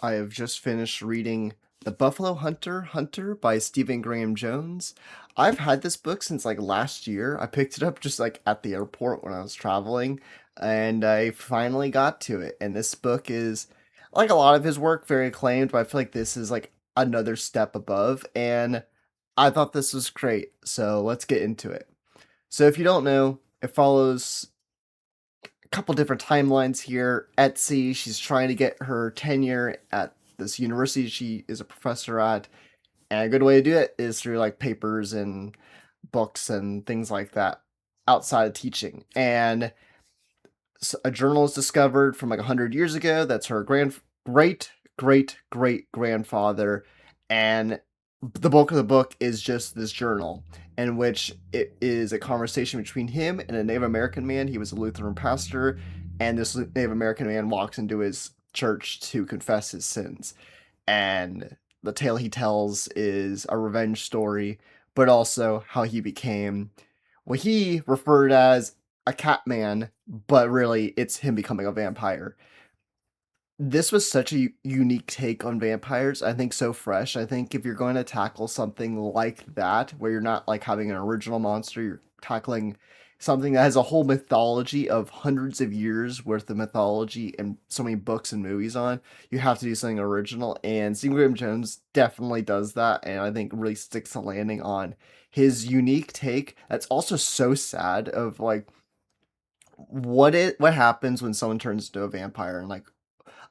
I have just finished reading The Buffalo Hunter by Stephen Graham Jones. I've had this book since like last year. I picked it up just like at the airport when I was traveling, and I finally got to it. And this book is like a lot of his work, very acclaimed, but I feel like this is like another step above, and I thought this was great. So let's get into it. So if you don't know, it follows couple different timelines here. Etsy, she's trying to get her tenure at this university she is a professor at, and a good way to do it is through like papers and books and things like that outside of teaching. And a journal is discovered from like 100 years ago that's her great grandfather, and the bulk of the book is just this journal in which it is a conversation between him and a Native American man. He was a Lutheran pastor, and this Native American man walks into his church to confess his sins. And the tale he tells is a revenge story, but also how he became what he referred as a cat man, but really it's him becoming a vampire. This was such a unique take on vampires. I think so fresh. I think if you're going to tackle something like that, where you're not like having an original monster, you're tackling something that has a whole mythology of hundreds of years worth of mythology and so many books and movies on, you have to do something original. And Stephen Graham Jones definitely does that, and I think really sticks the landing on his unique take. That's also so sad of like what happens when someone turns into a vampire, and like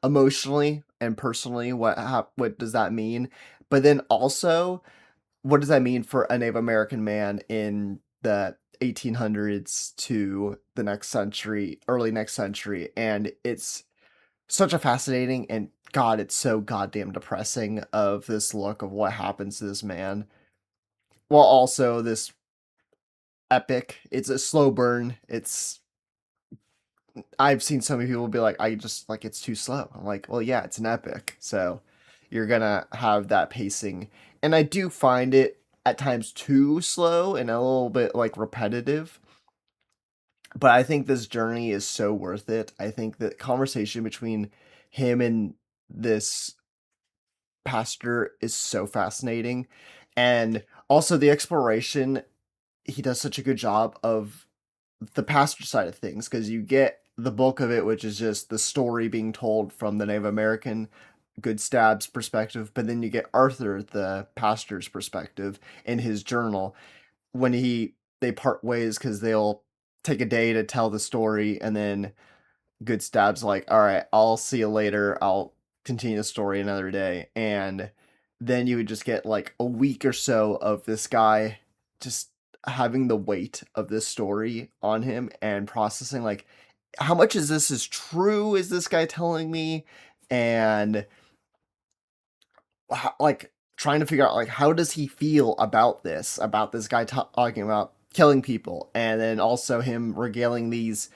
emotionally and personally what does that mean, but then also what does that mean for a Native American man in the 1800s to the next century, early next century. And it's such a fascinating, and god, it's so goddamn depressing of this look of what happens to this man, while also this epic. It's a slow burn. I've seen so many people be like, I just like it's too slow. I'm like, well, yeah, it's an epic, so you're gonna have that pacing, and I do find it at times too slow and a little bit like repetitive. But I think this journey is so worth it. I think the conversation between him and this pastor is so fascinating, and also the exploration. He does such a good job of the pastor side of things, because you get the bulk of it, which is just the story being told from the Native American Good Stab's perspective, but then you get Arthur, the pastor's perspective, in his journal when they part ways because they'll take a day to tell the story, and then Good Stab's like, all right, I'll see you later. I'll continue the story another day. And then you would just get like a week or so of this guy just having the weight of this story on him and processing like, how much is this is true? Is this guy telling me? And like trying to figure out like, how does he feel about this guy talking about killing people, and then also him regaling these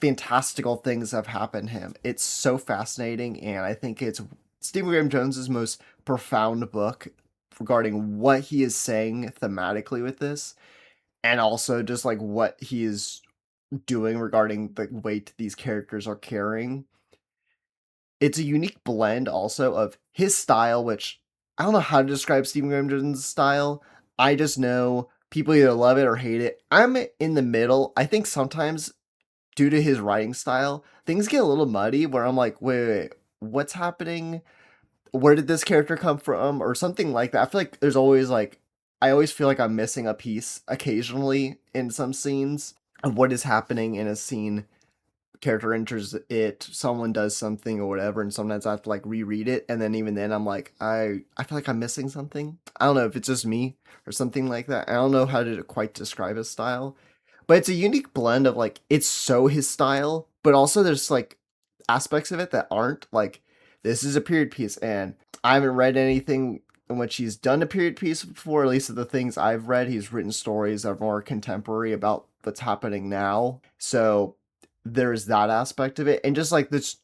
fantastical things have happened to him. It's so fascinating, and I think it's Stephen Graham Jones's most profound book regarding what he is saying thematically with this, and also just like what he is doing regarding the weight these characters are carrying. It's a unique blend also of his style, which I don't know how to describe Stephen Graham Jones' style. I just know people either love it or hate it. I'm in the middle. I think sometimes due to his writing style, things get a little muddy where I'm like, wait, what's happening? Where did this character come from? Or something like that. I feel like there's always like, I always feel like I'm missing a piece occasionally in some scenes of what is happening in a scene. Character enters it, someone does something or whatever, and sometimes I have to like reread it, and then even then I'm like, I feel like I'm missing something. I don't know if it's just me or something like that. I don't know how to quite describe his style, but it's a unique blend of like it's so his style, but also there's like aspects of it that aren't. Like this is a period piece, and I haven't read anything in which he's done a period piece before. At least of the things I've read, he's written stories that are more contemporary about what's happening now. So there's that aspect of it, and just like this,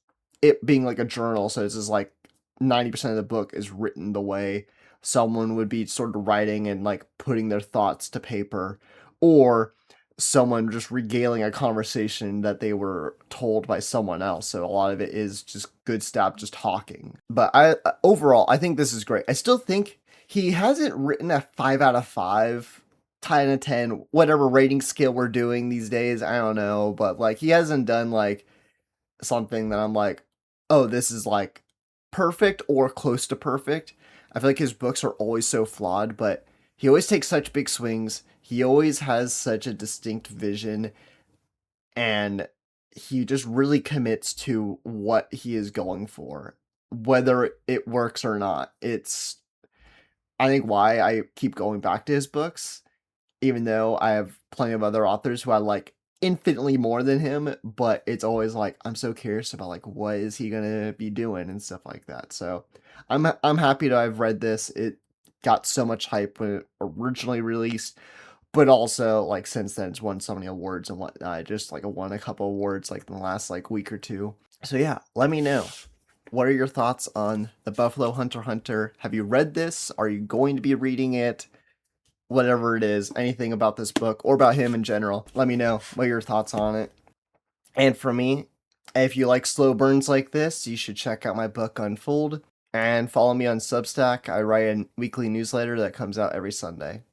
it being like a journal. So it's just like 90% of the book is written the way someone would be sort of writing and like putting their thoughts to paper, or someone just regaling a conversation that they were told by someone else. So a lot of it is just good stuff, just talking. But I overall, I think this is great. I still think he hasn't written a 5 out of 5, 10 out of 10, whatever rating scale we're doing these days. I don't know, but like he hasn't done like something that I'm like, oh, this is like perfect or close to perfect. I feel like his books are always so flawed, but he always takes such big swings. He always has such a distinct vision, and he just really commits to what he is going for, whether it works or not. It's, I think, why I keep going back to his books, even though I have plenty of other authors who I like infinitely more than him, but it's always like I'm so curious about like what is he gonna be doing and stuff like that. So I'm happy to have read this. It got so much hype when it originally released, but also like since then it's won so many awards and whatnot. Just like won a couple awards like in the last like week or two. So yeah, let me know. What are your thoughts on the Buffalo Hunter Hunter? Have you read this? Are you going to be reading it? Whatever it is, anything about this book or about him in general, let me know what are your thoughts on it. And for me, if you like slow burns like this, you should check out my book Unfold and follow me on Substack. I write a weekly newsletter that comes out every Sunday.